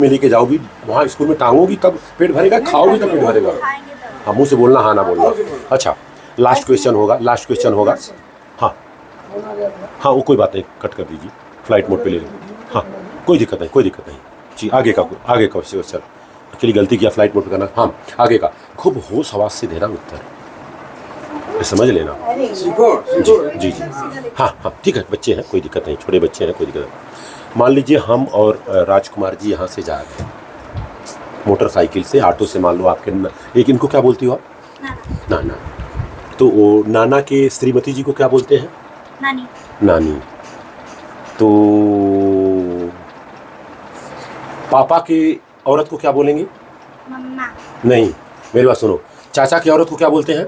में लेके जाओगी, वहाँ स्कूल में टांगोगी तब पेट भरेगा, खाओगी तब पेट भरेगा। हाँ, मुँह से बोलना, हाँ ना बोलना। अच्छा, लास्ट क्वेश्चन होगा, लास्ट क्वेश्चन होगा। हाँ हाँ, वो कोई बात नहीं, कट कर दीजिए, फ्लाइट मोड पे ले लीजिए। हाँ, कोई दिक्कत नहीं, कोई दिक्कत नहीं जी। आगे का क्वेश्चन, एक्चुअली गलती किया, फ्लाइट मोड पे करना। हाँ, आगे का खूब होश आवाज़ से देना उत्तर, समझ लेना। जी जी, हाँ हाँ, ठीक है, बच्चे हैं, कोई दिक्कत नहीं, छोटे बच्चे हैं, कोई दिक्कत नहीं। मान लीजिए हम और राजकुमार जी यहाँ से जा रहे हैं मोटरसाइकिल से, ऑटो से, मान लो आपके एक, इनको क्या बोलती हो आप? नाना। तो वो नाना के श्रीमती जी को क्या बोलते हैं? नानी। नानी। तो पापा की औरत को क्या बोलेंगे? मम्मा। नहीं, मेरी बात सुनो। चाचा की औरत को क्या बोलते हैं?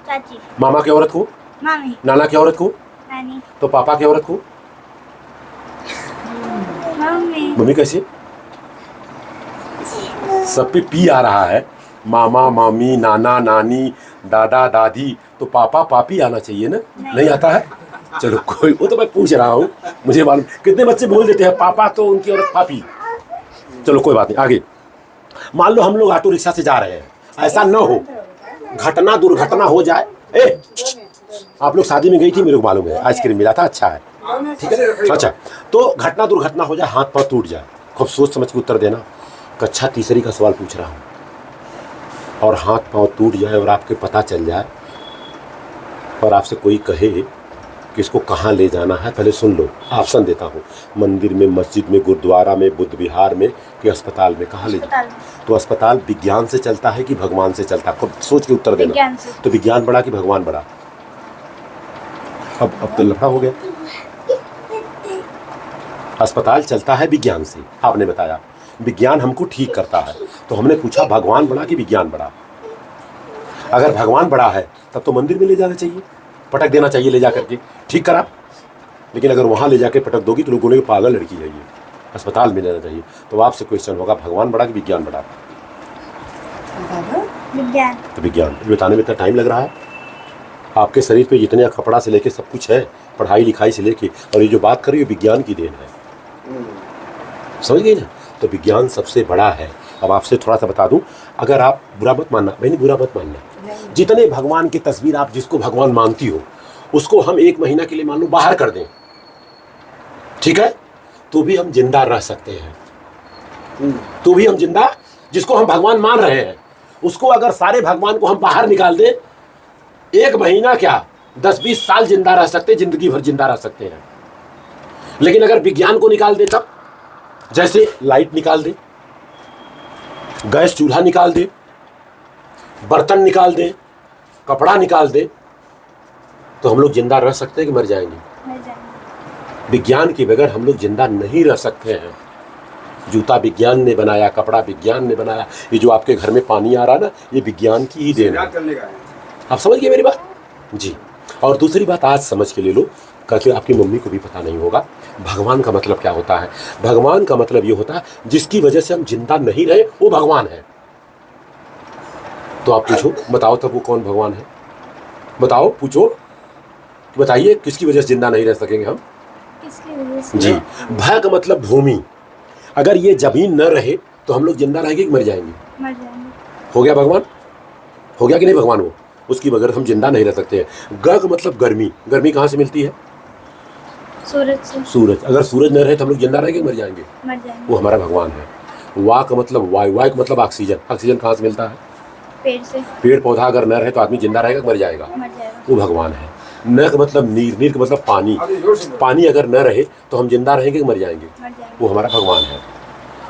चाची। मामा की औरत को? मामी। नाना की औरत को? नानी। तो पापा की औरत को? मम्मी। मम्मी कैसे? सब पे पी आ रहा है, मामा मामी, नाना नानी, दादा दादी, तो पापा पापी आना चाहिए ना? नहीं आता है? चलो कोई, वो तो मैं पूछ रहा हूँ, मुझे मालूम। कितने बच्चे बोल देते हैं पापा तो उनकी औरत पापी। चलो कोई बात नहीं, आगे। मान लो हम लोग ऑटो रिक्शा से जा रहे हैं, ऐसा न हो घटना दुर्घटना हो जाए। आप लोग शादी में गई थी, मेरे को मालूम है, आइसक्रीम मिला था, अच्छा है, ठीक है। अच्छा, तो घटना दुर्घटना हो जाए, हाथ पाँव टूट जाए, खूब सोच समझ के उत्तर देना। कक्षा तीसरी का सवाल पूछ रहा हूँ, और हाथ पाँव टूट जाए और आपके पता चल जाए, और आपसे कोई कहे कि इसको कहाँ ले जाना है, पहले सुन लो, ऑप्शन देता हूँ। मंदिर में, मस्जिद में, गुरुद्वारा में, बुद्ध विहार में, कि अस्पताल में, कहाँ ले जाना? तो अस्पताल विज्ञान से चलता है कि भगवान से चलता है? खुद सोच के उत्तर देना। तो विज्ञान बड़ा कि भगवान बड़ा? अब तो लफड़ा हो गया। अस्पताल चलता है विज्ञान से, आपने बताया विज्ञान हमको ठीक करता है, तो हमने पूछा भगवान बड़ा कि विज्ञान बड़ा? अगर भगवान बड़ा है तब तो मंदिर में ले जाना चाहिए, पटक देना चाहिए ले जा करके, ठीक करा। लेकिन अगर वहाँ ले जाके पटक दोगी तो लोग बोलेंगे पागल लड़की है ये, अस्पताल में लेना चाहिए। तो आपसे क्वेश्चन होगा, भगवान बड़ा कि विज्ञान बड़ा? विज्ञान। तो विज्ञान। बताने में इतना टाइम लग रहा है? आपके शरीर पे जितने कपड़ा से लेके सब कुछ है, पढ़ाई लिखाई से लेके, और ये जो बात कर रही है विज्ञान की देन है, समझ गई ना? तो विज्ञान सबसे बड़ा है। अब आपसे थोड़ा सा बता दूं, अगर आप बुरा मत मानना, मैंने बुरा मत मानना, जितने भगवान की तस्वीर आप जिसको भगवान मानती हो उसको हम 1 महीना के लिए मान लो बाहर कर दें, ठीक है, तो भी हम जिंदा रह सकते हैं। तो भी हम जिंदा, जिसको हम भगवान मान रहे हैं उसको अगर सारे भगवान को हम बाहर निकाल दें, 1 महीना क्या 10-20 साल जिंदा रह सकते हैं, जिंदगी भर जिंदा रह सकते हैं। लेकिन अगर विज्ञान को निकाल दे तब, जैसे लाइट निकाल दे, गैस चूल्हा निकाल दे, बर्तन निकाल दे, कपड़ा निकाल दे, तो हम लोग जिंदा रह सकते हैं कि मर जाएंगे? विज्ञान के बगैर हम लोग जिंदा नहीं रह सकते हैं। जूता विज्ञान ने बनाया, कपड़ा विज्ञान ने बनाया, ये जो आपके घर में पानी आ रहा है ना, ये विज्ञान की ही देन है। आप समझ गए मेरी बात? जी। और दूसरी बात आज समझ के ले लो, क्योंकि आपकी मम्मी को भी पता नहीं होगा, भगवान का मतलब क्या होता है। भगवान का मतलब ये होता है जिसकी वजह से हम जिंदा नहीं रहे वो भगवान है। तो आप पूछो, बताओ तब वो कौन भगवान है? बताओ, पूछो, बताइए किसकी वजह से जिंदा नहीं रह सकेंगे हम? किसकी वजह से? जी। भय का मतलब भूमि, अगर ये जमीन न रहे तो हम लोग जिंदा रहेंगे कि मर जाएंगे? मर जाएंगे। हो गया भगवान? हो गया कि नहीं भगवान? वो उसकी बगैर हम जिंदा नहीं रह सकते हैं। ग का मतलब गर्मी, गर्मी कहाँ से मिलती है? सूरज से। सूरज। अगर सूरज न रहे तो हम लोग जिंदा रहेंगे कि मर जाएंगे? मर जाएंगे। वो हमारा भगवान है। वा का मतलब वायु, वायु का मतलब ऑक्सीजन, ऑक्सीजन कहाँ से मिलता है? पेड़ से। पेड़ पौधा अगर न रहे तो आदमी जिंदा रहेगा कि मर जाएगा? मर जाएगा। वो भगवान है। न का मतलब नीर, नीर का मतलब पानी, पानी अगर न रहे तो हम जिंदा रहेंगे कि मर जाएंगे? मर जाएंगे। वो हमारा भगवान है।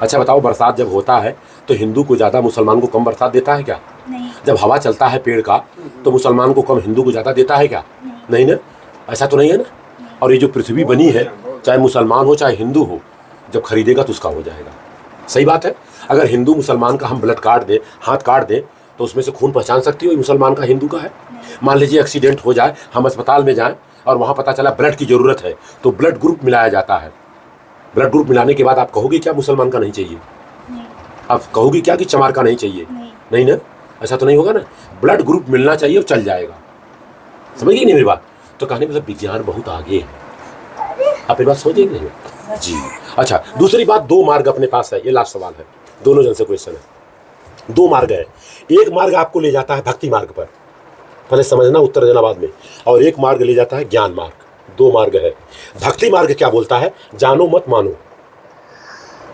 अच्छा बताओ, बरसात जब होता है तो हिंदू को ज़्यादा मुसलमान को कम बरसात देता है क्या? नहीं। जब हवा चलता है पेड़ का तो मुसलमान को कम, हिंदू को ज़्यादा देता है क्या? नहीं ना? ऐसा तो नहीं है ना? और ये जो पृथ्वी बनी है, चाहे मुसलमान हो चाहे हिंदू हो, जब खरीदेगा तो उसका हो जाएगा। सही बात है। अगर हिंदू मुसलमान का हम ब्लड काट दें, हाथ काट दें, तो उसमें से खून पहचान सकती हो मुसलमान का हिंदू का है? मान लीजिए एक्सीडेंट हो जाए, हम अस्पताल में जाएं और वहाँ पता चला ब्लड की ज़रूरत है, तो ब्लड ग्रुप मिलाया जाता है। ब्लड ग्रुप मिलाने के बाद आप कहोगे क्या मुसलमान का नहीं चाहिए? नहीं। आप कहोगे क्या कि चमार का नहीं चाहिए? नहीं ना? ऐसा तो नहीं होगा ना। ब्लड ग्रुप मिलना चाहिए और चल जाएगा। समझ गई नहीं मेरी बात? तो कहने मतलब विज्ञान बहुत आगे है। आप मेरी बात समझिए नहीं? जी। अच्छा, दूसरी बात, दो मार्ग अपने पास है, ये लास्ट सवाल है, दोनों जन से क्वेश्चन है। दो मार्ग है, एक मार्ग आपको ले जाता है भक्ति मार्ग पर, पहले समझना, उत्तर देना बाद में, और एक मार्ग ले जाता है ज्ञान मार्ग। दो मार्ग है। भक्ति मार्ग क्या बोलता है? जानो मत मानो,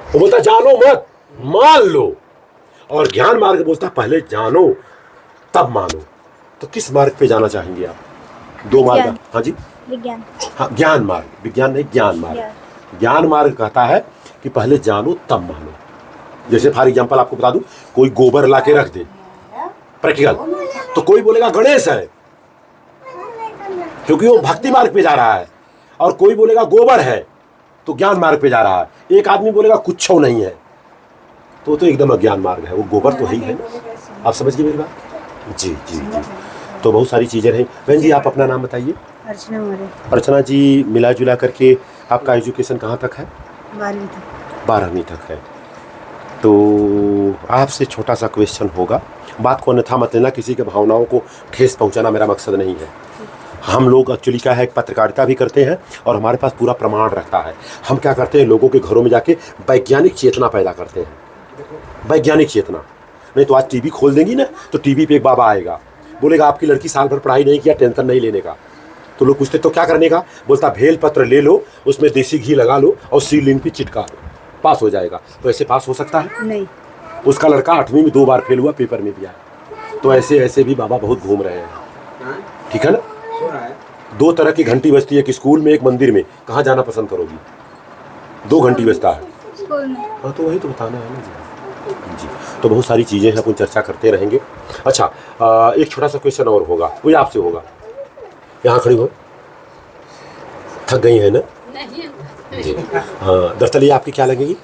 वो बोलता है जानो मत मान लो। और ज्ञान मार्ग बोलता है पहले जानो तब मानो। तो किस मार्ग पे जाना चाहेंगे आप? दो मार्ग। विज्ञान। हाँ जी, विज्ञान। हाँ, ज्ञान मार्ग, विज्ञान नहीं, ज्ञान मार्ग। ज्ञान मार्ग कहता है कि पहले जानो तब मानो। जैसे फॉर एग्जाम्पल आपको बता दूं, कोई गोबर ला के रख दे, प्रैक्टिकल, तो कोई बोलेगा गणेश है, क्योंकि वो भक्ति मार्ग पे जा रहा है। और कोई बोलेगा गोबर है, तो ज्ञान मार्ग पे जा रहा है। एक आदमी बोलेगा कुछ नहीं है, तो एकदम अज्ञान मार्ग है, वो गोबर तो है ही है। आप समझ गए मेरी बात? जी जी जी। तो बहुत सारी चीज़ें रहीं। बहन जी, आप अपना नाम बताइए। अर्चना मौर्य। अर्चना जी, मिला जुला करके आपका एजुकेशन कहाँ तक है? 12वीं तक। 12वीं तक है। तो आपसे छोटा सा क्वेश्चन होगा, बात को अन्यथा मत लेना, किसी के भावनाओं को ठेस पहुंचाना मेरा मकसद नहीं है। हम लोग एक्चुअली क्या है, एक पत्रकारिता भी करते हैं और हमारे पास पूरा प्रमाण रहता है। हम क्या करते हैं, लोगों के घरों में जाके वैज्ञानिक चेतना पैदा करते हैं, वैज्ञानिक चेतना। नहीं तो आज टीवी खोल देंगी ना, तो टीवी पे एक बाबा आएगा, बोलेगा आपकी लड़की साल भर पढ़ाई नहीं किया, टेंशन नहीं लेने का। तो लोग पूछते तो क्या करने का? बोलता भेल पत्र ले लो, उसमें देसी घी लगा लो और सीलिंग पे चिटका दो, पास हो जाएगा। तो ऐसे पास हो सकता है? नहीं। उसका लड़का 8वीं में 2 बार फेल हुआ, पेपर में भी आया। तो ऐसे ऐसे भी बाबा बहुत घूम रहे हैं, ठीक है ना? 2 तरह की घंटी बजती है, एक स्कूल में, एक मंदिर में। कहाँ जाना पसंद करोगी? 2 घंटी बजता है। स्कूल में। हाँ, तो वही तो बताना है ना जी। तो बहुत सारी चीज़ें हैं, अपन चर्चा करते रहेंगे। अच्छा, एक छोटा सा क्वेश्चन और होगा, वही आपसे होगा। यहाँ खड़ी हो, थक गई है ना? जी हाँ। दरअसल ये आपकी क्या लगेगी?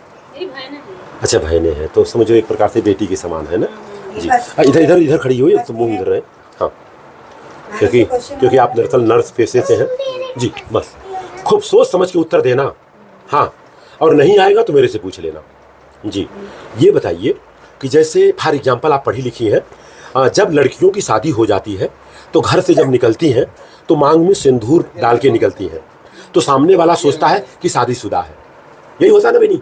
अच्छा, बहनें हैं, तो समझो एक प्रकार से बेटी के समान है ना जी। इधर इधर इधर खड़ी हुई, तो मुँह इधर है। हाँ, क्योंकि आप दरअसल नर्स पेशे से हैं जी। बस खूब सोच समझ के उत्तर देना, हाँ, और नहीं आएगा तो मेरे से पूछ लेना जी। ये बताइए कि जैसे फॉर एग्जांपल आप पढ़ी लिखी हैं, जब लड़कियों की शादी हो जाती है तो घर से जब निकलती हैं तो मांग में सिंदूर डाल के निकलती हैं, तो सामने वाला सोचता है कि शादीशुदा है, यही होता है ना बेनी?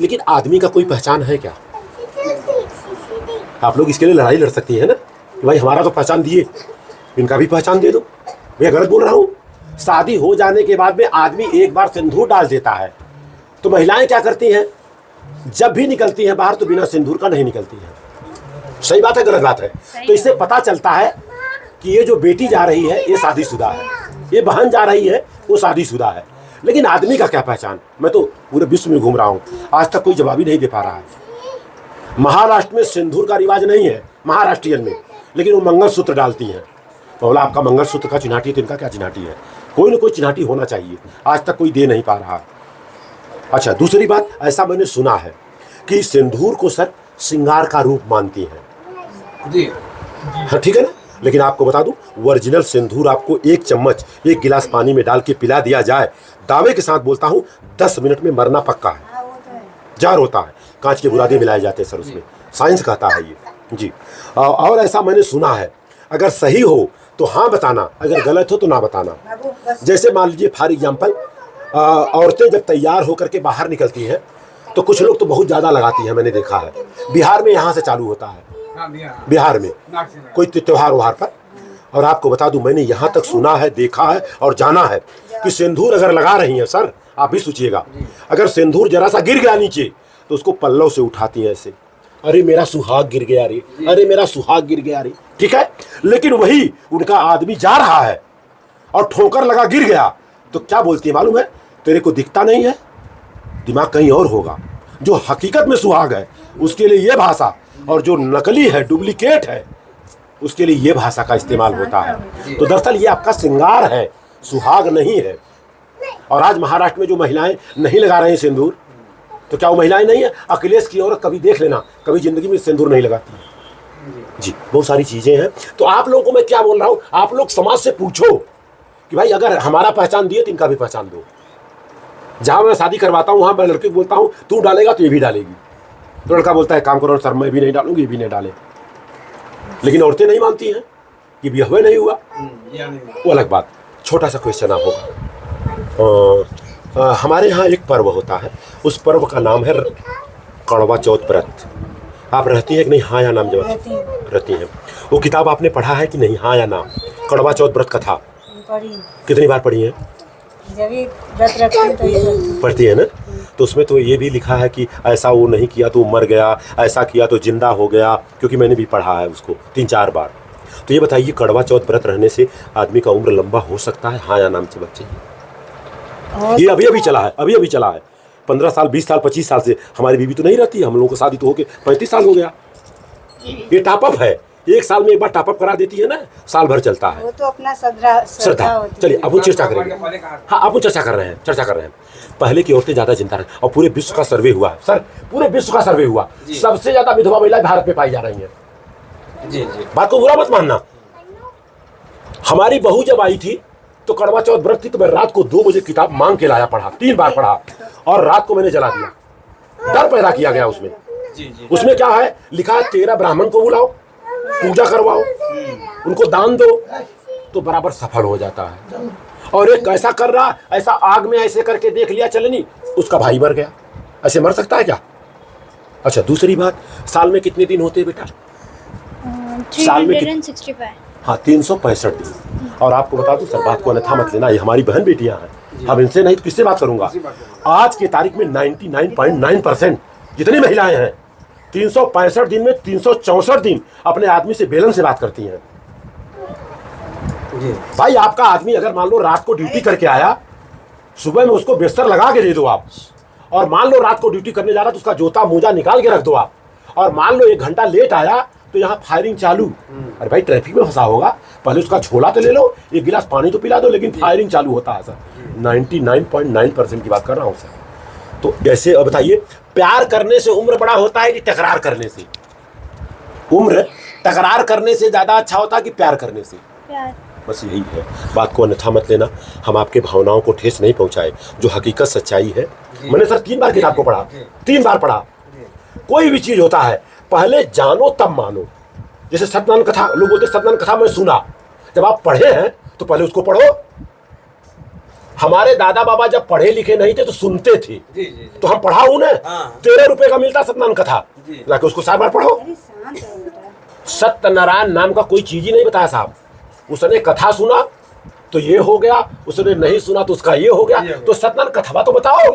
लेकिन आदमी का कोई पहचान है क्या? आप लोग इसके लिए लड़ाई लड़ सकती हैं ना कि भाई हमारा तो पहचान दिए, इनका भी पहचान दे दो। मैं गलत बोल रहा हूँ? शादी हो जाने के बाद में आदमी एक बार सिंदूर डाल देता है, तो महिलाएं क्या करती हैं, जब भी निकलती हैं बाहर तो बिना सिंदूर का नहीं निकलती हैं। सही बात है, गलत बात है? तो इससे पता चलता है कि ये जो बेटी जा रही है ये शादीशुदा है, ये बहन जा रही है वो शादीशुदा है। लेकिन आदमी का क्या पहचान? मैं तो पूरे विश्व में घूम रहा हूँ, आज तक कोई जवाब ही नहीं दे पा रहा है। महाराष्ट्र में सिंदूर का रिवाज नहीं है, महाराष्ट्रियन में, लेकिन वो मंगलसूत्र डालती हैं। बोला आपका मंगलसूत्र का चिन्हाटी, तो इनका क्या चिन्हाटी है? कोई ना कोई चिन्हाटी होना चाहिए, आज तक कोई दे नहीं पा रहा। अच्छा, दूसरी बात, ऐसा मैंने सुना है कि सिंदूर को सर श्रृंगार का रूप मानती हैं जी। हाँ, ठीक है ना? लेकिन आपको बता दूं, ओरिजिनल सिंदूर आपको 1 चम्मच 1 गिलास पानी में डाल के पिला दिया जाए, दावे के साथ बोलता हूं 10 मिनट में मरना पक्का है। जार होता है, कांच के बुरादे मिलाए जाते हैं सर उसमें, साइंस कहता है ये जी। और ऐसा मैंने सुना है, अगर सही हो तो हाँ बताना, अगर गलत हो तो ना बताना। जैसे मान लीजिए फॉर एग्जाम्पल, औरतें जब तैयार होकर के बाहर निकलती हैं तो कुछ लोग तो बहुत ज़्यादा लगाती हैं, मैंने देखा है। बिहार में यहाँ से चालू होता है, बिहार में कोई त्योहार वहार पर। और आपको बता दूं, मैंने यहाँ तक सुना है, देखा है और जाना है कि सिंदूर अगर लगा रही हैं सर, आप भी सोचिएगा, अगर सिंदूर जरा सा गिर गया नीचे तो उसको पल्लव से उठाती हैं ऐसे, अरे मेरा सुहाग गिर गया रे, अरे मेरा सुहाग गिर गया रे, ठीक है? लेकिन वही उनका आदमी जा रहा है और ठोकर लगा गिर गया तो क्या बोलती है मालूम है? तेरे को दिखता नहीं है, दिमाग कहीं और होगा। जो हकीकत में सुहाग है उसके लिए ये भाषा, और जो नकली है, डुप्लीकेट है, उसके लिए ये भाषा का इस्तेमाल होता है। तो दरअसल ये आपका श्रृंगार है, सुहाग नहीं है। और आज महाराष्ट्र में जो महिलाएं नहीं लगा रहे हैं सिंदूर, तो क्या वो महिलाएं नहीं है? अखिलेश की औरत कभी देख लेना, कभी जिंदगी में सिंदूर नहीं लगाती जी। बहुत सारी चीजें हैं। तो आप लोगों को मैं क्या बोल रहा हूँ, आप लोग समाज से पूछो कि भाई अगर हमारा पहचान दिए तो इनका भी पहचान दो। जहाँ मैं शादी करवाता हूँ वहाँ मैं लड़के को बोलता हूँ तू डालेगा तो ये भी डालेगी, तो लड़का बोलता है काम करो सर, मैं भी नहीं डालूंगी, ये भी नहीं डाले। लेकिन औरतें नहीं मानती हैं कि भी हुआ नहीं हुआ, वो अलग बात। छोटा सा क्वेश्चन आप होगा, हमारे यहाँ एक पर्व होता है, उस पर्व का नाम है कड़वा चौथ व्रत। आप रहती हैं कि नहीं, हाँ या नाम जवाब? रहती हूँ। रहती हैं। वो किताब आपने पढ़ा है कि नहीं, हाँ या ना? कड़वा चौथ व्रत कथा पढ़ी। कितनी बार पढ़ी है? जब भी व्रत रखती हूँ तो ये करती हूँ। पढ़ती है ना? तो उसमें तो ये भी लिखा है कि ऐसा वो नहीं किया तो मर गया, ऐसा किया तो जिंदा हो गया, क्योंकि मैंने भी पढ़ा है उसको 3-4 बार। तो ये बताइए, कड़वा चौथ व्रत रहने से आदमी का उम्र लंबा हो सकता है, हाँ या नाम से बच्चे? और ये अभी चला है, अभी चला है। 15 साल, 20 साल, 25 साल से हमारी बीवी तो नहीं रहती, हम लोगों को शादी तो होके 35 साल हो गया। ये टॉपअप है, 1 साल में एक बार टॉपअप करा देती है ना, साल भर चलता है। वो तो अपना श्रद्धा श्रद्धा। होती है। चलिए अब हम चर्चा करेंगे। हाँ, अब हम चर्चा कर रहे हैं। पहले की औरतें ज्यादा चिंता रही, और पूरे विश्व का सर्वे हुआ सर, पूरे विश्व का सर्वे हुआ, सबसे ज्यादा विधवा महिलाएं भारत में पाई जा रही हैं। जी। बात को बुरा मत मानना। हमारी बहू जब आई थी तो कड़वा चौथ व्रत थी, तो मैं रात को 2 बजे किताब मांग के लाया, पढ़ा, 3 बार पढ़ा, और रात को मैंने जला दिया। डर पैदा किया गया उसमें। उसमें क्या है लिखा है, 13 ब्राह्मण को बुलाओ, पूजा करवाओ, उनको दान दो, तो बराबर सफल हो जाता है। और एक कैसा कर रहा, ऐसा आग में ऐसे करके देख लिया चलनी, उसका भाई मर गया। ऐसे मर सकता है क्या? अच्छा, दूसरी बात, साल में कितने दिन होते हैं बेटा? साल में 365। हाँ, 365 दिन। और आपको बता दूं सर, बात को अन्यथा मत लेना, ये हमारी बहन बेटियां हैं, अब इनसे नहीं तो किससे बात करूंगा? आज की तारीख में 99.9% जितनी महिलाएं हैं 365 दिन में 364 दिन अपने आदमी से बेलन से बात करती हैं। भाई, आपका आदमी अगर मान लो रात को ड्यूटी करके आया, सुबह में उसको बिस्तर लगा के दे दो आप, और मान लो रात को ड्यूटी करने जा रहा तो उसका जूता मोजा निकाल के रख दो आप, और मान लो 1 घंटा लेट आया तो यहाँ फायरिंग चालू। अरे भाई, ट्रैफिक में फंसा होगा, पहले उसका झोला तो ले लो, 1 गिलास पानी तो पिला दो, लेकिन फायरिंग चालू होता है सर। 99.9% की बात कर रहा हूँ सर। तो ऐसे अब बताइए, प्यार करने से उम्र बड़ा होता है कि टकरार करने से? उम्र टकरार करने से ज्यादा अच्छा होता है कि प्यार करने से? प्यार। बस यही है, बात को अन्यथा मत लेना। हम आपके भावनाओं को ठेस नहीं पहुंचाए, जो हकीकत सच्चाई है। मैंने सर 3 बार किताब को पढ़ा, 3 बार पढ़ा। कोई भी चीज होता है, पहले जानो तब मानो। जैसे सत्यनारायण कथा, लोग बोलते सत्यनारायण कथा मैं सुना, जब आप पढ़े हैं तो पहले उसको पढ़ो। हमारे दादा बाबा जब पढ़े लिखे नहीं थे तो सुनते थे, तो हम पढ़ाऊ ना। 13 रुपए का मिलता सत्यनारायण कथा, जाके उसको 4 बार पढ़ो। अरे शांत हो बेटा। सत्यनारायण नाम का कोई चीज ही नहीं बताया साहब। उसने कथा सुना तो ये हो गया, उसने नहीं सुना तो उसका ये हो गया, तो सत्यनारायण कथा तो बताओ।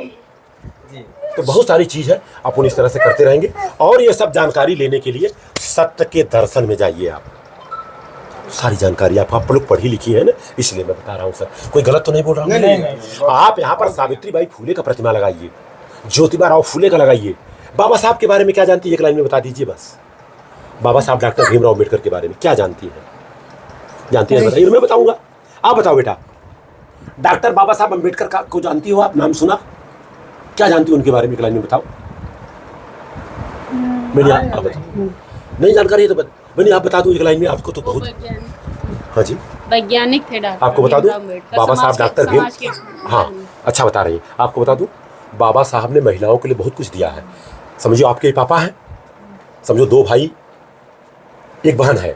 तो बहुत सारी चीज है, अपन इस तरह से करते रहेंगे। और ये सब जानकारी लेने के लिए सत्य के दर्शन में जाइए आप। सारी जानकारी आप लोग पढ़ी लिखी है ना, इसलिए मैं बता रहा हूँ सर। कोई गलत तो नहीं बोल रहा हूँ? नहीं। आप यहाँ पर सावित्रीबाई फुले का प्रतिमा लगाइए, ज्योतिबा राव फुले का लगाइए। बाबा साहब के बारे में क्या जानती है, 1 लाइन में बता दीजिए बस। बाबा साहब डॉक्टर भीमराव अम्बेडकर के बारे में क्या जानती है? जानती है? बताइए, मैं बताऊंगा। आप बताओ बेटा, डॉक्टर बाबा साहब अम्बेडकर का को जानती हो आप? नाम सुना? क्या जानती हो उनके बारे में, 1 लाइन में बताओ। मैंने आप बताओ, नहीं जानकारी है तो मैंने आप बता दो 1 लाइन में। आपको तो बहुत, हाँ जी, वैज्ञानिक थे डॉक्टर। आपको बता दूं, बाबा साहब डॉक्टर भीम, हाँ हाँ, अच्छा बता रही है। आपको बता दूं, बाबा साहब ने महिलाओं के लिए बहुत कुछ दिया है। समझो आपके पापा हैं, समझो 2 भाई 1 बहन है,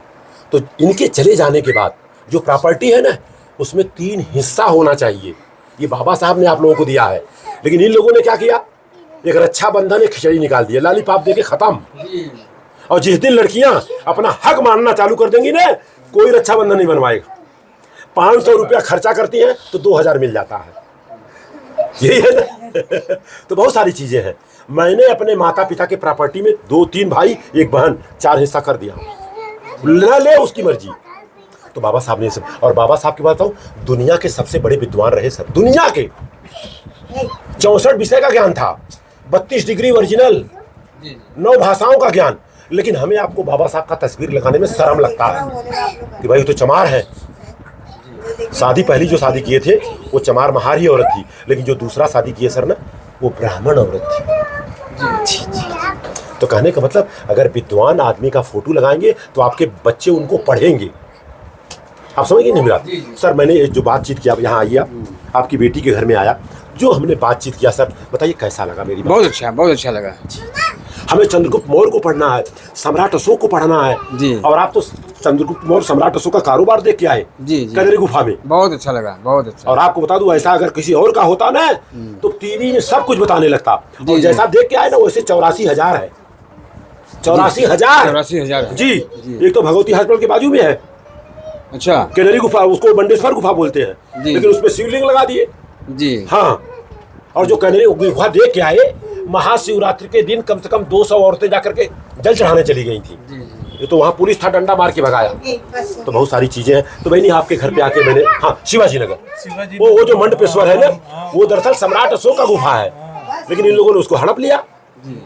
तो इनके चले जाने के बाद जो प्रॉपर्टी है ना, उसमें 3 हिस्सा होना चाहिए। ये बाबा साहब ने आप लोगों को दिया है। लेकिन इन लोगों ने क्या किया, एक रक्षाबंधन एक खिचड़ी निकाल दिया, लालीपाप देके खत्म। और जिस दिन लड़कियां अपना हक मानना चालू कर देंगी ना, कोई रक्षाबंधन नहीं बनवाएगा। 500 रुपया खर्चा करती हैं तो 2000 मिल जाता है, यही है ना। तो बहुत सारी चीजें हैं। मैंने अपने माता पिता के प्रॉपर्टी में 2-3 भाई 1 बहन 4 हिस्सा कर दिया, न ले उसकी मर्जी। तो बाबा साहब ने सब, और बाबा साहब की बात बताऊं, दुनिया के सबसे बड़े विद्वान रहे सर, दुनिया के। 64 विषय का ज्ञान था, 32 डिग्री ओरिजिनल, 9 भाषाओं का ज्ञान। लेकिन हमें आपको बाबा साहब का तस्वीर लगाने में शर्म लगता है कि भाई वो तो चमार है। शादी पहली जो शादी किए थे वो चमार महारी औरत थी, लेकिन जो दूसरा शादी किए सर ना, वो ब्राह्मण औरत थी। तो कहने का मतलब, अगर विद्वान आदमी का फोटो लगाएंगे तो आपके बच्चे उनको पढ़ेंगे। आप समझिए नहीं मेरा सर। मैंने जो बातचीत किया, यहाँ आइए आप, आपकी बेटी के घर में आया, जो हमने बातचीत किया सर, बताइए कैसा लगा मेरी बात? बहुत अच्छा लगा। हमें चंद्रगुप्त मौर्य को पढ़ना है, सम्राट अशोक को पढ़ना है जी। और आप तो चंद्रगुप्त मौर्य सम्राट अशोक का कारोबार देख के आए जी जी, कनेरी गुफा में। बहुत अच्छा लगा, बहुत अच्छा। और आपको बता दूं, ऐसा अगर किसी और का होता ना तो टीवी में सब कुछ बताने लगता। और जैसा आप देख के आए ना वैसे 84,000 है। 84,000 84,000 जी। एक तो भगवती हॉस्पिटल के बाजू में है अच्छा कनेरी गुफा, उसको बंडेश्वर गुफा बोलते हैं, जी, लेकिन उसमें शिवलिंग लगा दिए। जी। हाँ, और जो कनेरी गुफा देख के आए, महाशिवरात्रि के दिन कम से कम 200 औरतें जाकर के जल चढ़ाने चली गई थी। ये तो वहाँ पुलिस था, डंडा मार के भगाया। तो बहुत सारी चीजें हैं। तो बहनी आपके घर पे आके मैंने, हाँ, शिवाजी नगर, वो जो मंडपेश्वर है ना, वो दरअसल सम्राट अशोक का गुफा है, लेकिन इन लोगों ने उसको हड़प लिया।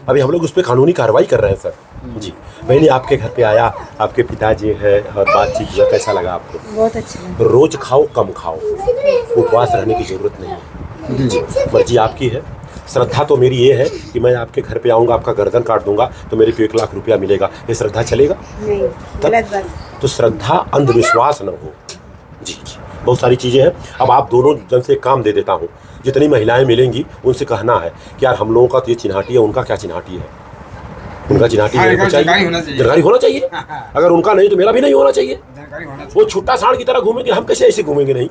अभी हम लोग उस पर कानूनी कार्रवाई कर रहे हैं सर जी। बहनी आपके घर पे आया, आपके पिताजी है और बातचीत किया, कैसा लगा आपको? बहुत अच्छा लगा। रोज खाओ कम खाओ, उपवास रहने की जरूरत नहीं है जी, मर्जी आपकी है। श्रद्धा तो मेरी ये है कि मैं आपके घर पे आऊँगा, आपका गर्दन काट दूंगा तो मेरे को 1 लाख रुपया मिलेगा। ये श्रद्धा चलेगा? नहीं, गलत बात। तो श्रद्धा अंधविश्वास न हो जी जी। बहुत सारी चीज़ें हैं। अब आप दोनों जन से काम दे देता हूँ, जितनी महिलाएं मिलेंगी उनसे कहना है कि यार हम लोगों का तो ये चिन्हाटी है, उनका क्या चिन्हाटी है? उनका चिन्हाटी मेरे को चाहिए, जानकारी होना चाहिए। अगर उनका नहीं तो मेरा भी नहीं होना चाहिए। वो छुट्टा साढ़ की तरह घूमेंगे, हम कैसे ऐसे घूमेंगे? नहीं,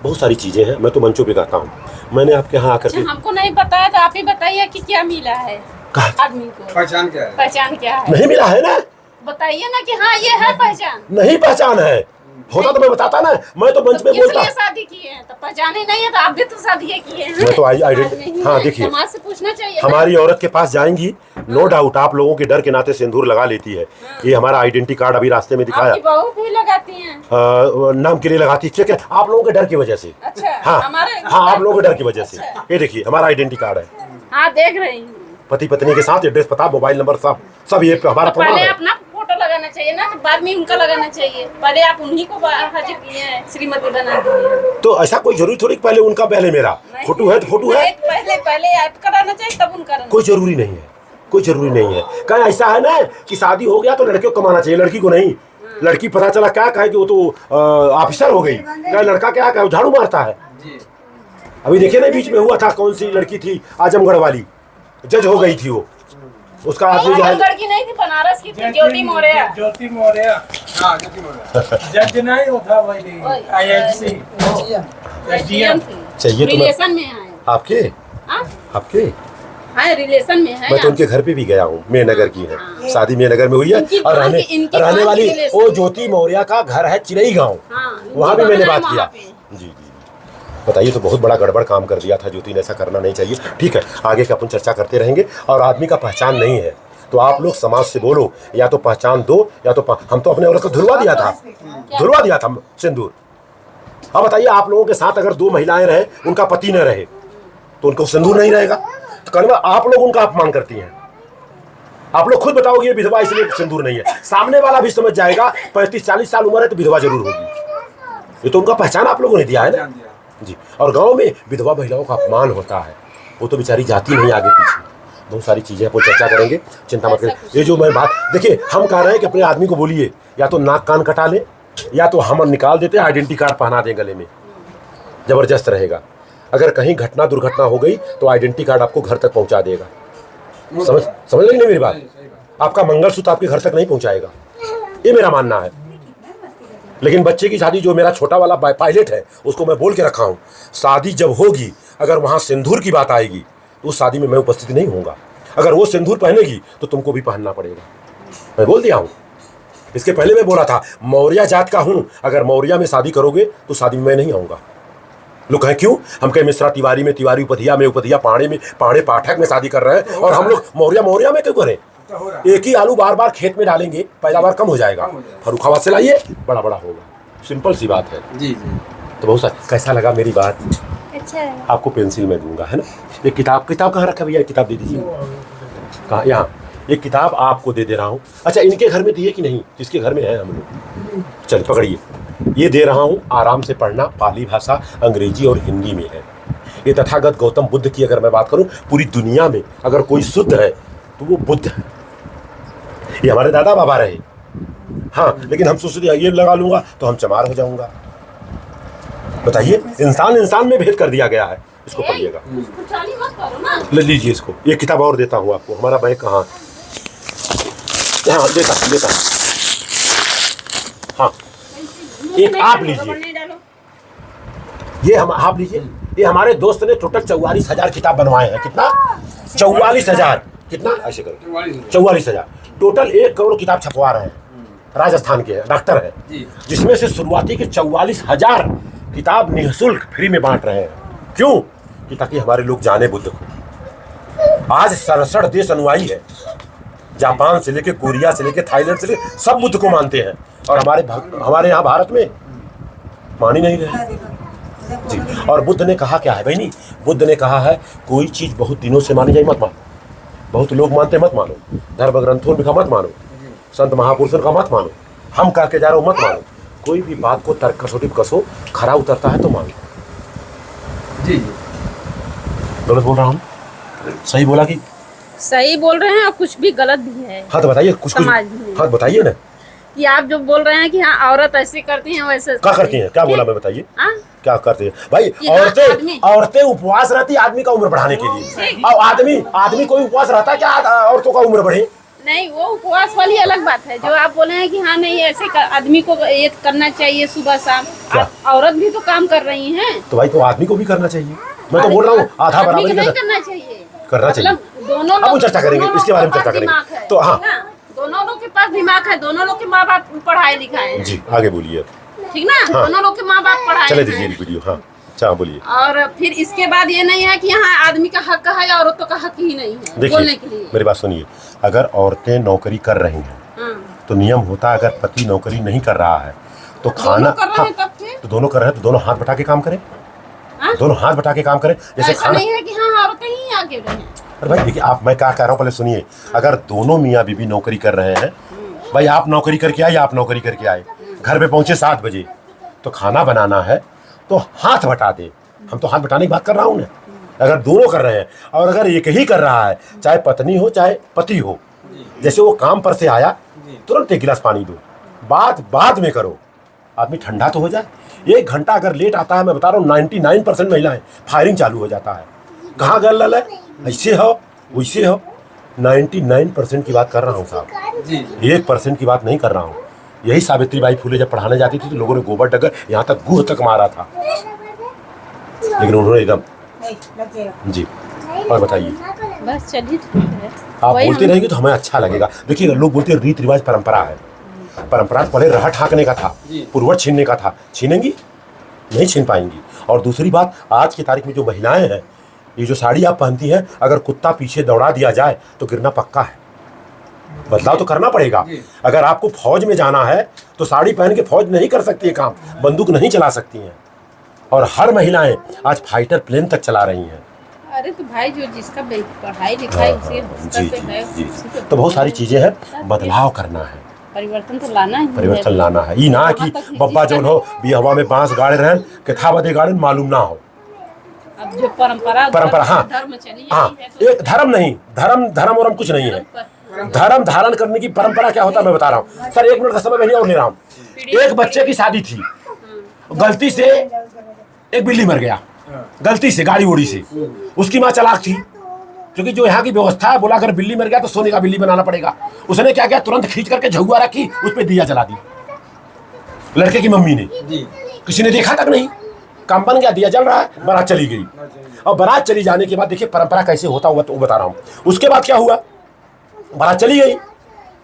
बहुत सारी चीज़ें हैं। मैं तो मंचों पे कहता हूँ। मैंने आपके यहाँ आकर के, हमको नहीं बताया तो आप ही बताइए कि क्या मिला है कहा आदमी को, पहचान क्या है? पहचान क्या है? नहीं मिला है ना, बताइए ना कि हाँ ये है पहचान। नहीं पहचान है, होता तो मैं बताता ना। मैं तो मंच में बोलता, इसलिए शादी किए हैं तो पहचान ही नहीं है, तो आप भी तो शादी किए हैं। मैं तो आज आइडेंटिटी, नहीं हाँ है, देखिए, समाज से पूछना चाहिए। हमारी औरत के पास जाएंगी, नो डाउट आप लोगों के डर के नाते सिंदूर लगा लेती है। ये हमारा आइडेंटिटी कार्ड अभी रास्ते में दिखाया, आपकी बहू भी लगाती हैं। नाम के लिए लगाती है, ठीक है, आप लोगों के डर की वजह से। अच्छा, हाँ हमारे हाँ, आप लोगों के डर की वजह से। ये देखिए हमारा आइडेंटिटी कार्ड है, हाँ देख रही हूँ। पति पत्नी के साथ एड्रेस, पता, मोबाइल नंबर, सब ये हमारा तो प्रमाण पहले है। अपना फोटो लगाना चाहिए ना, तो बाद में उनका लगाना चाहिए। पहले आप उन्हीं को हाजिर किए हैं, श्रीमती बना दिए। तो ऐसा कोई जरूरी थोड़ी कि पहले उनका पहले मेरा फोटो है तो फोटो है, पहले ऐड कराना चाहिए तब उनका। कोई जरूरी नहीं है, कोई जरूरी नहीं है। कहीं ऐसा है ना कि शादी हो गया तो लड़के को कमाना चाहिए, लड़की को नहीं। लड़की पता चला क्या कहे कि वो तो ऑफिसर हो गई, क्या लड़का क्या कहे झाड़ू मारता है। अभी देखिए ना बीच में हुआ था, कौन सी लड़की थी आजमगढ़ वाली, जज हो गई थी वो, उसका आदमी जो है, लड़की नहीं थी, बनारस की थी, ज्योति मौर्य। ज्योति मौर्य, हाँ ज्योति मौर्य, जज नहीं होता वही, IIC एसडीएम थी। चाहिए तो मैं रिलेशन में है। आपके हाँ? आपके हाँ रिलेशन में है। मैं तो उनके घर पे भी गया हूँ, मेनगर की है शादी, मेनगर में हुई है। इनकी और कहाँ की- इनकी रहने कहाँ वाली की relation? वो ज्योति मौर्य का घर है चिरई गाँव, हाँ, वहाँ भी इनकी मैंने बहन है बात वहाँ किया। पे। जी जी, बताइए, तो बहुत बड़ा गड़बड़ काम कर दिया था ज्योति ने, ऐसा करना नहीं चाहिए। ठीक है, आगे का अपन चर्चा करते रहेंगे। और आदमी का पहचान नहीं है तो आप लोग समाज से बोलो, या तो पहचान दो या तो हम तो अपने औरत को धुलवा दिया था सिंदूर। अब बताइए, आप लोगों के साथ अगर 2 महिलाएं रहे, उनका पति न रहे तो उनको सिंदूर नहीं रहेगा। तो कहना आप लोग उनका अपमान करती हैं। आप लोग खुद बताओगे ये विधवा इसलिए सिंदूर नहीं है, सामने वाला भी समझ जाएगा 35-40 साल उम्र है तो विधवा जरूर होगी। ये तो उनका पहचान आप लोगों ने दिया है ना जी। और गांव में विधवा महिलाओं का अपमान होता है, वो तो बेचारी जाती नहीं आगे पीछे। बहुत सारी चीजें अपन चर्चा करेंगे, चिंता मत करें। ये जो मैं बात, देखिए हम कह रहे हैं कि अपने आदमी को बोलिए, या तो नाक कान कटा ले या तो हम निकाल देते हैं, आइडेंटिटी कार्ड पहना दें गले में, जबरदस्त रहेगा। अगर कहीं घटना दुर्घटना हो गई तो आइडेंटिटी कार्ड आपको घर तक पहुंचा देगा। समझ रही नहीं मेरी बात? आपका मंगलसूत्र आपके घर तक नहीं पहुंचाएगा, ये मेरा मानना है। लेकिन बच्चे की शादी, जो मेरा छोटा वाला पायलट है, उसको मैं बोल के रखा हूँ, शादी जब होगी अगर वहाँ सिंदूर की बात आएगी तो उस शादी में मैं उपस्थित नहीं होऊंगा। अगर वो सिंदूर पहनेगी तो तुमको भी पहनना पड़ेगा, मैं बोल दिया हूँ। इसके पहले मैं बोला था मौर्य जात का हूँ, अगर मौर्य में शादी करोगे तो शादी में मैं नहीं आऊँगा। लोग कहें क्यों? हम कहें मिश्रा तिवारी में तिवारी, उपधिया में उपधिया, पाणे में पाणे, पाठक में शादी कर रहे हैं, और हम लोग मौर्य में क्यों करें? एक ही आलू बार बार खेत में डालेंगे, पैदावार कम हो जाएगा। फर्रुखाबाद से लाइए, बड़ा बड़ा होगा, सिंपल सी बात है जी जी। तो बहुत सारा। कैसा लगा मेरी बात? अच्छा है। आपको पेंसिल में दूंगा, है ना। एक किताब कहाँ रखा भैया? किताब दे दीजिए। कहाँ? यहाँ एक किताब आपको दे रहा हूँ। अच्छा, इनके घर में दिए कि नहीं? जिसके घर में है हम लोग, चलिए पकड़िए, ये दे रहा हूँ, आराम से पढ़ना। पाली भाषा, अंग्रेजी और हिंदी में है। ये तथागत गौतम बुद्ध की अगर मैं बात करूँ, पूरी दुनिया में अगर कोई शुद्ध है तो वो बुद्ध है। ये हमारे दादा बाबा रहे, हाँ, लेकिन हम सोचते ये लगा लूंगा तो हम चमार हो जाऊंगा। बताइए, इंसान में भेद कर दिया गया है। इसको पढ़िएगा। खुशहाली मत करो ना। ले लीजिए इसको, एक किताब और देता हूँ आपको। हमारा बैग कहाँ? हाँ देता हाँ, एक आप लीजिए, ये हम आप लीजिए। ये हमारे दोस्त ने टोटल 44,000 किताब बनवाए हैं। कितना? 44,000। कितना? ऐसे करो, 44,000 टोटल 1 करोड़ किताब छपवा रहे हैं। राजस्थान के डॉक्टर है, जिसमें से शुरुआती के 44,000 किताब निःशुल्क फ्री में बांट रहे हैं। क्यों? कि ताकि हमारे लोग जाने बुद्ध को। आज 67 देश अनुयायी है, जापान से लेके कोरिया से लेके थाईलैंड से लेके सब बुद्ध को मानते हैं, और हमारे यहाँ भारत में मान ही नहीं रहे जी। और बुद्ध ने कहा क्या है भाई? नहीं, बुद्ध ने कहा है कोई चीज बहुत दिनों से मानी जाए मत मानो, बहुत लोग मानते मत मानो, धर्म ग्रंथों में मत मानो, संत महापुरुषों का मत मानो, हम कह के जा रहे हो मत मानो। कोई भी बात को तर्क कसौटी पे कसो, खरा उतरता है तो मानो। जी गलत बोल रहा हूँ? सही बोला कि? सही बोल रहे हैं और कुछ भी गलत भी है। हाँ तो बताइए कुछ समाज में। हाँ बताइए ना, कि आप जो बोल रहे हैं कि हाँ औरत ऐसे करती हैं वैसे क्या करती हैं? क्या बोला मैं? बताइए हाँ? क्या करते हैं भाई? औरतें उपवास रहती आदमी का उम्र बढ़ाने के लिए, और आदमी कोई उपवास रहता है क्या औरतों का उम्र बढ़े? नहीं, वो उपवास वाली अलग बात है। जो आप बोले हैं कि हाँ नहीं ऐसे आदमी को ये करना चाहिए सुबह शाम, औरत भी तो काम कर रही हैं। तो भाई तो आदमी को भी करना चाहिए। मैं तो बोल रहा हूँ आधा बराबर नहीं करना चाहिए, करना चाहिए। दोनों अब चर्चा करेंगे इसके बारे में, चर्चा करेंगे। तो हाँ, दोनों लोग के पास दिमाग है, दोनों लोग के माँ बाप पढ़ाए लिखाए हैं। जी आगे बोलिए। ठीक ना? हाँ। दोनों लोग के माँ बाप पढ़ाए चले लिखाए दीजिए वीडियो। हाँ अच्छा बोलिए। और फिर इसके बाद ये नहीं है कि यहाँ आदमी का हक है, औरतों का हक ही नहीं है बोलने के लिए। मेरी बात सुनिए, अगर औरतें नौकरी कर रही हैं तो नियम होता है अगर पति नौकरी नहीं कर रहा है तो खाना कर रहे हैं तब फिर तो दोनों कर रहे हैं तो दोनों हाथ बटा के काम करें। दोनों हाथ बटा के काम करें। जैसे ऐसा खाना नहीं है कि हाँ औरतें ही आगे रहें। अरे भाई देखिए, आप मैं क्या कह रहा हूँ पहले सुनिए। अगर दोनों मियाँ बीवी नौकरी कर रहे हैं, भाई आप नौकरी करके आए, आप नौकरी करके आए, घर पे पहुंचे 7 बजे, तो खाना बनाना है तो हाथ बटा दे। हम तो हाथ बटाने की बात कर रहा हूँ ना। अगर दोनों कर रहे हैं, और अगर एक ही कर रहा है, चाहे पत्नी हो चाहे पति हो, जैसे वो काम पर से आया तुरंत 1 गिलास पानी दो, बात बाद में करो, आदमी ठंडा तो हो जाए। 1 घंटा अगर लेट आता है, मैं बता रहा हूँ 99% महिलाएं फायरिंग चालू हो जाता है। कहाँ गल है? ऐसे हो वैसे हो। 99% की बात कर रहा हूँ साहब, 1% की बात नहीं कर रहा हूँ। यही सावित्रीबाई फुले जब पढ़ाने जाती थी तो लोगों ने गोबर डगर यहाँ तक गुह तक मारा था, लेकिन उन्होंने एकदम जी। और बताइए, बस चलिए ठीक है। आप बोलते रहेंगे तो हमें अच्छा लगेगा। देखिए लोग बोलते हैं रीति रिवाज परंपरा है, परंपरा तो पहले रहा ठाकने का था, पूर्वज छीनने का था, छीनेंगी नहीं छीन पाएंगी। और दूसरी बात, आज की तारीख में जो महिलाएं हैं, ये जो साड़ी आप पहनती हैं, अगर कुत्ता पीछे दौड़ा दिया जाए तो गिरना पक्का है। बदलाव तो करना पड़ेगा। अगर आपको फौज में जाना है तो साड़ी पहन के फौज नहीं कर सकती है काम, बंदूक नहीं चला सकती हैं। और हर महिलाएं आज फाइटर प्लेन तक चला रही हैं। अरे तो भाई जो जिसका पढ़ाई लिखाई उसी जी जी जी। तो बहुत सारी चीजें हैं, बदलाव करना है, परिवर्तन तो लाना है। परिवर्तन लाना है। ये ना कि बब्बा जो हो भी हवा में बांस गाड़े रहन के था बदे गाड़े मालूम ना हो। अब जो परंपरा हाँ धर्म चली हाँ, एक धर्म नहीं, धर्म और हम कुछ नहीं है। धर्म धारण करने की परंपरा क्या होता है मैं बता रहा हूँ। सर 1 मिनट का समय मैं नहीं और ले रहा हूँ। एक बच्चे की शादी थी, गलती से एक बिल्ली मर गया, गलती से गाड़ी उड़ी से। उसकी माँ चालाक थी, क्योंकि जो यहाँ की व्यवस्था है, बोला अगर बिल्ली मर गया तो सोने का बिल्ली बनाना पड़ेगा। उसने क्या किया, तुरंत खींच करके झगुआ रखी, उस पर दिया जला दी लड़के की मम्मी ने। किसी ने देखा तक नहीं, काम बन गया, दिया जल रहा है, बारात चली गई। और बारात चली जाने के बाद देखिए परंपरा कैसे होता हुआ तो बता रहा हूँ। उसके बाद क्या हुआ, बारात चली गई,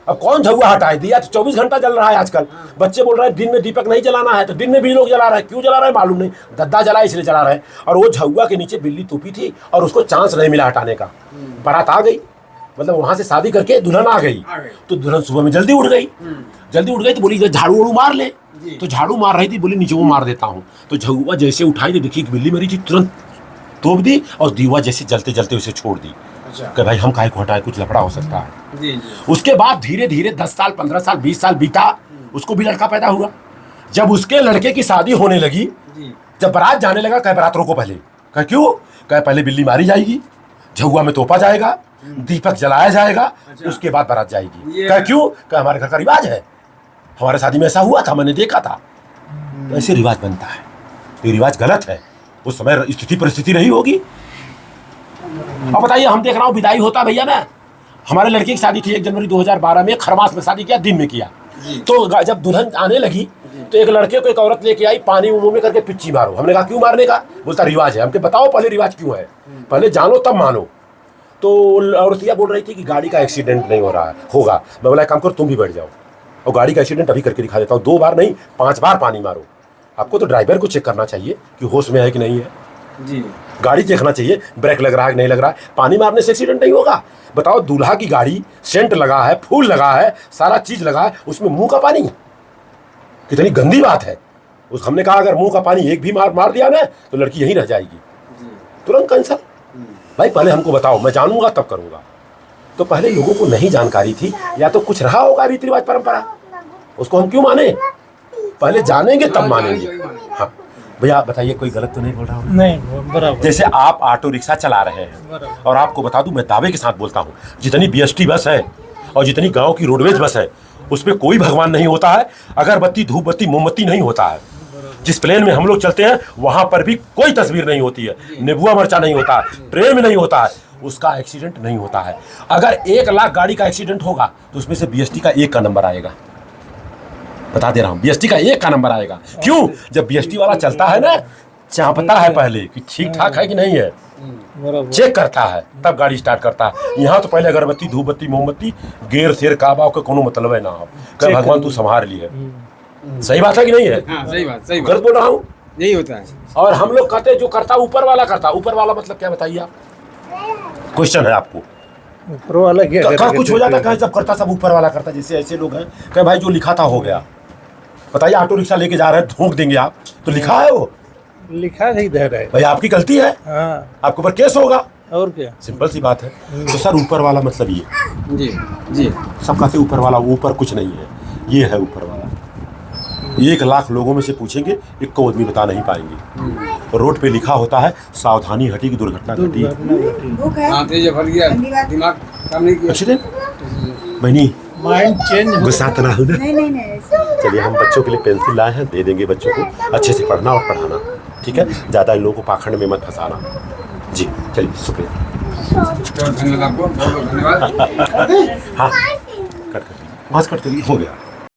अब कौन झगुआ हटाए, दिया तो 24 घंटा जल रहा है। आजकल बच्चे बोल रहे हैं दिन में दीपक नहीं जलाना है, तो दिन में भी लोग जला रहे हैं। क्यों जला रहे हैं मालूम नहीं, दद्दा जला इसलिए जला रहे हैं। और वो झगुआ के नीचे बिल्ली तूपी थी और उसको चांस नहीं मिला हटाने का। बारात आ गई, मतलब वहां से शादी करके दुल्हन आ गई, तो दुल्हन सुबह में जल्दी उठ गई तो बोली झाड़ू वाड़ू मार ले। तो झाड़ू मार रही थी, बोली नीचे वो मार देता हूँ। तो झगुआ जैसे उठाई तो देखी बिल्ली मरी थी, तुरंत तोप दी और दीवा जैसे जलते जलते उसे छोड़ दी। कि भाई हम काहे को हटाए, कुछ लफड़ा हो सकता है। उसके बाद धीरे धीरे 10 साल 15 साल 20 साल बीता, उसको भी लड़का पैदा हुआ। जब उसके लड़के की शादी होने लगी, जब बारात जाने लगा, कहे बारात रोको पहले। कहे क्यों, कहे पहले बिल्ली मारी जाएगी, झगुआ में तोपा जाएगा, दीपक जलाया जाएगा, उसके बाद बारात जाएगी। कहे क्यों, कहे हमारे घर का रिवाज है, हमारे शादी में ऐसा हुआ था, मैंने देखा था। तो ऐसे रिवाज बनता है, ये रिवाज गलत है। उस समय स्थिति परिस्थिति रही होगी। अब बताइए, हम देख रहा हूँ विदाई होता भैया ना, हमारे लड़के की शादी थी 1 जनवरी 2012 में, खरमास में शादी किया, दिन में किया। तो जब दुल्हन आने लगी तो एक लड़के को एक औरत लेके आई, पानी मुंह में करके पिच्ची मारो। हमने कहा क्यों मारने का? बोलता रिवाज है। हमके बताओ पहले रिवाज क्यों है, पहले जानो तब मानो। तो औरतिया बोल रही थी कि गाड़ी का एक्सीडेंट नहीं हो रहा है, होगा। मैं बोला एक काम करो, तुम भी बैठ जाओ और गाड़ी का एक्सीडेंट अभी करके दिखा देता हूँ। 2 बार नहीं 5 बार पानी मारो। आपको तो ड्राइवर को चेक करना चाहिए कि होश में है कि नहीं है जी। गाड़ी देखना चाहिए, ब्रेक लग रहा है कि नहीं लग रहा है। पानी मारने से एक्सीडेंट नहीं होगा। बताओ, दूल्हा की गाड़ी, सेंट लगा है, फूल लगा है, सारा चीज लगा है, उसमें मुंह का पानी, कितनी गंदी बात है। उस हमने कहा अगर मुंह का पानी एक भी मार दिया ना तो लड़की यहीं रह जाएगी, तुरंत कैंसल। भाई पहले हमको बताओ, मैं जानूंगा तब करूंगा। तो पहले लोगों को नहीं जानकारी थी, या तो कुछ रहा होगा रीति रिवाज परंपरा, उसको हम क्यों माने? पहले जानेंगे तब मानेंगे। हाँ भैया बताइए, कोई गलत तो नहीं बोल रहा हूँ? नहीं, बराबर। जैसे आप ऑटो रिक्शा चला रहे हैं, और आपको बता दूं, मैं दावे के साथ बोलता हूँ, जितनी BST बस है और जितनी गांव की रोडवेज बस है, उसमें कोई भगवान नहीं होता है, अगरबत्ती धूप बत्ती मोमबत्ती नहीं होता है। जिस प्लेन में हम लोग चलते हैं वहां पर भी कोई तस्वीर नहीं होती है, नेबुआ मरचा नहीं होता है, प्रेम नहीं होता है, उसका एक्सीडेंट नहीं होता है। अगर 1 लाख गाड़ी का एक्सीडेंट होगा तो उसमें से BST का 1 का नंबर आएगा। बता दे रहा हूँ, BST का 1 का नंबर आएगा। क्यों? जब BST वाला चलता है ना, चाहता है पहले कि ठीक ठाक है कि नहीं है, चेक करता है, तब गाड़ी स्टार्ट करता है। यहाँ तो पहले अगरबत्ती धूप बत्ती मोमबत्ती, गेर शेर काबा का कोनो मतलब है ना। कब भगवान तू संभाल ली है। सही बात है कि नहीं है? हाँ, सही बात, सही बात। गलत बोल रहा हूँ? यही होता है। और हम लोग कहते हैं जो करता ऊपर वाला करता। ऊपर वाला मतलब क्या बताइए आप? क्वेश्चन है आपको। ऊपर वाला क्या कहाँ कुछ हो जाता, कहीं सब करता सब ऊपर वाला करता। जैसे ऐसे लोग हैं, कहे भाई जो लिखा था हो गया। बताइए, ऑटो रिक्शा लेके जा रहे हैं, धोख देंगे आप, तो लिखा है वो, लिखा नहीं दे रहे। भाई आपकी गलती है, हाँ, आपके ऊपर केस होगा। और क्या? सिंपल सी बात है। तो सर ऊपर वाला मतलब ये, जी जी। सब कहते ऊपर वाला, ऊपर कुछ नहीं है, ये है ऊपर वाला। 1 लाख लोगों में से पूछेंगे, 1 को आदमी बता नहीं पाएंगे। रोड पे लिखा होता है सावधानी हटी की दुर्घटना घटी। भूख है, हाँ, तेज भर गया, दिमाग काम नहीं किया। एक्सीडेंट बहनी, माइंड चेंज हो। गुस्सा तो ना हो ना। नहीं ऐसे। चलिए, हम बच्चों के लिए पेंसिल लाए हैं, दे देंगे बच्चों को। अच्छे से पढ़ना और पढ़ाना, ठीक है? ज़्यादा इन लोगों को पाखंड में मत फंसाना। जी चलिए, शुक्रिया। धन्यवाद आपको, बहुत बहुत धन्यवाद। हाँ कट कर, वहाँ से कट करिए, हो गया।